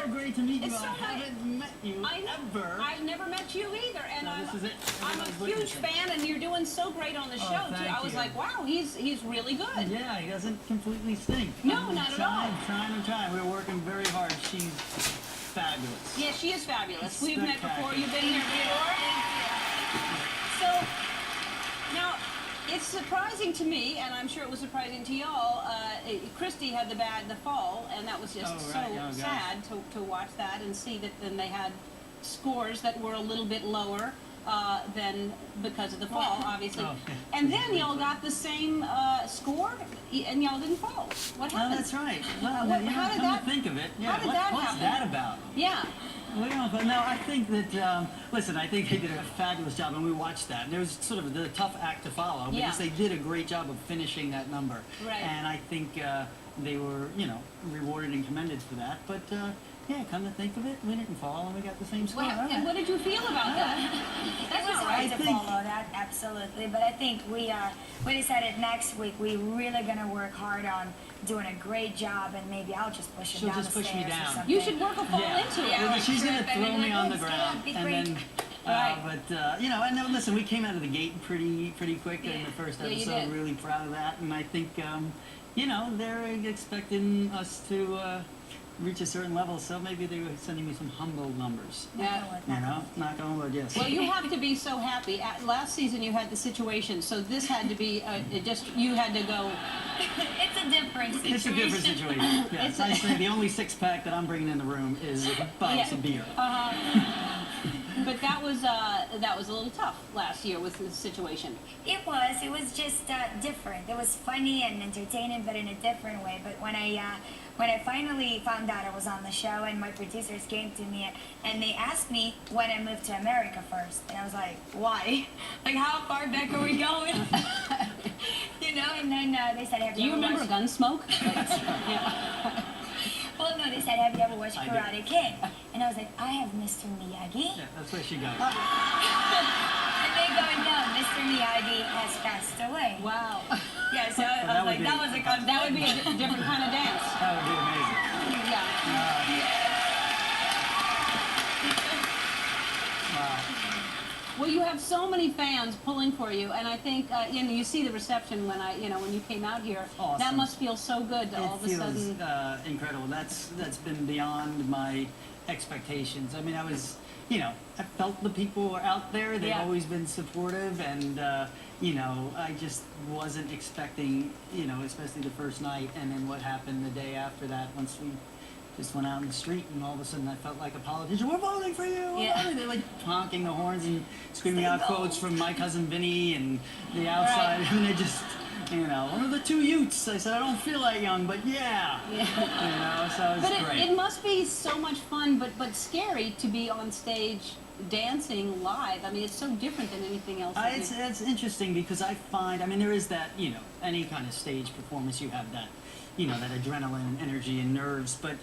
so great to meet you. It's so I haven't met you ever. I've never met you either, and This is it. I'm a huge fan, and you're doing so great on the show too. Thank I was you. like, wow, he's really good. Yeah, he doesn't completely stink. No, not at all. I'm trying. We're working very hard. She's fabulous. Yeah, she is fabulous. We've met before. Spectacular. You've been here before. So now, it's surprising to me, and I'm sure it was surprising to y'all. Kirstie had the fall, and that was just sad to watch that and see that then they had scores that were a little bit lower than because of the fall, obviously. And then y'all got the same score, and y'all didn't fall. What happened? Oh, that's right. Well, how did that think of it? Yeah, how did that what's happen? that about? Yeah. Well, but no, I think that, listen, I think they did a fabulous job, and we watched that. There was sort of the tough act to follow, because they did a great job of finishing that number. Right. And I think they were, rewarded and commended for that. But, yeah, come to think of it, we didn't fall, and we got the same score. Well, and what did you feel about that? It was hard to follow that, absolutely. But I think we decided next week we're really going to work hard on doing a great job, and maybe I'll just push it down the stairs or something. You should work a fall into it. Yeah, she's going to throw me on the ground, and then... and then, listen, we came out of the gate pretty quick in the first episode. Really proud of that, and I think, they're expecting us to reach a certain level, so maybe they were sending me some humble numbers. Yeah. Knock on wood, yes. Well, you have to be so happy. Last season you had the situation, so this had to be you had to go. It's a different situation. It's a different situation. Yes, I say the only six-pack that I'm bringing in the room is a box of beer. But that was a little tough last year with the situation. It was just different. It was funny and entertaining, but in a different way. But when I finally found out I was on the show, and my producers came to me and they asked me when I moved to America first, and I was like, why? Like, how far back are we going? And then they said, have Do you remember Gunsmoke? Well, no, they said, have you ever watched Karate Kid? And I was like, I have Mr. Miyagi. Yeah, that's where she goes. And they go, no, Mr. Miyagi has passed away. Wow. Yeah, so I was like, that would be a different kind of dance. That would be amazing. Yeah. Well, you have so many fans pulling for you, and I think you see the reception when when you came out here. Awesome. That must feel so good to all of a sudden. It feels incredible. That's been beyond my expectations. I mean, I was, I felt the people were out there. They've always been supportive, and I just wasn't expecting, especially the first night, and then what happened the day after that once we just went out in the street, and all of a sudden I felt like a politician. We're voting for you! Yeah. They're like honking the horns and screaming out quotes from My Cousin Vinny and the outside. Right. And they just, one of the two Utes. I said, I don't feel that young, but yeah. So it's great. It must be so much fun, but scary to be on stage dancing live. I mean, it's so different than anything else. It's interesting because I find, there is that, any kind of stage performance, you have that, that adrenaline, energy, and nerves, but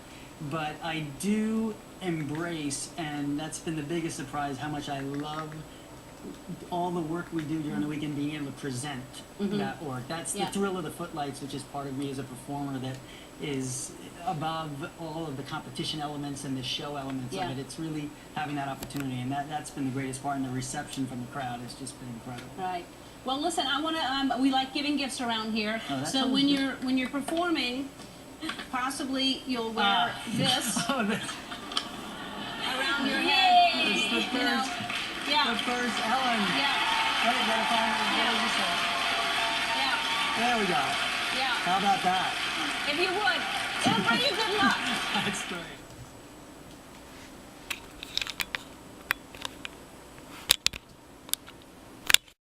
I do embrace, and that's been the biggest surprise, how much I love all the work we do during the weekend, being able to present that work. That's the thrill of the footlights, which is part of me as a performer that is above all of the competition elements and the show elements of it. It's really having that opportunity, and that's been the greatest part, and the reception from the crowd has just been incredible. Right. Well, listen, I want to. We like giving gifts around here. So when you're performing, possibly you'll wear this around your head. It's the first. The first Ellen. Yeah. Right, gotta find it. Yeah. There we go. Yeah. How about that? If you would, it'll bring you good luck. That's great.